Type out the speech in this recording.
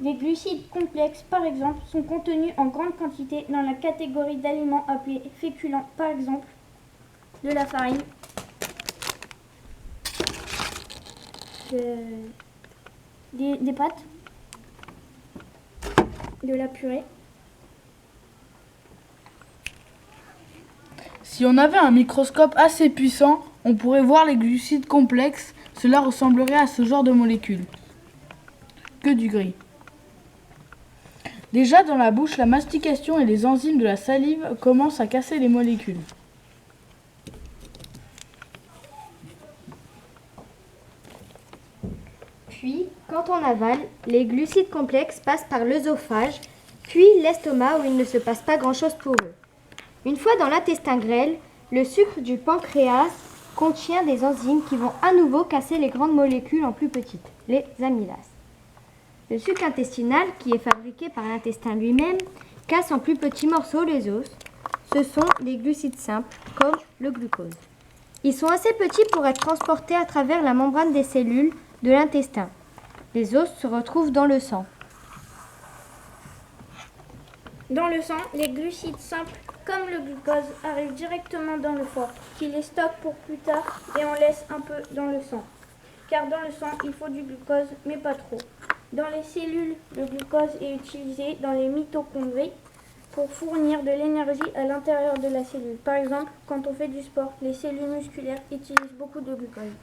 Les glucides complexes, par exemple, sont contenus en grande quantité dans la catégorie d'aliments appelés féculents, par exemple de la farine, des pâtes, de la purée. Si on avait un microscope assez puissant, on pourrait voir les glucides complexes. Cela ressemblerait à ce genre de molécules. Que du gris. Déjà dans la bouche, la mastication et les enzymes de la salive commencent à casser les molécules. Puis, quand on avale, les glucides complexes passent par l'œsophage, puis l'estomac où il ne se passe pas grand-chose pour eux. Une fois dans l'intestin grêle, le sucre du pancréas contient des enzymes qui vont à nouveau casser les grandes molécules en plus petites, les amylases. Le sucre intestinal, qui est fabriqué par l'intestin lui-même, casse en plus petits morceaux les os. Ce sont des glucides simples, comme le glucose. Ils sont assez petits pour être transportés à travers la membrane des cellules de l'intestin. Les os se retrouvent dans le sang. Dans le sang, les glucides simples, comme le glucose, arrivent directement dans le foie, qui les stocke pour plus tard et en laisse un peu dans le sang. Car dans le sang, il faut du glucose, mais pas trop. Dans les cellules, le glucose est utilisé dans les mitochondries pour fournir de l'énergie à l'intérieur de la cellule. Par exemple, quand on fait du sport, les cellules musculaires utilisent beaucoup de glucose.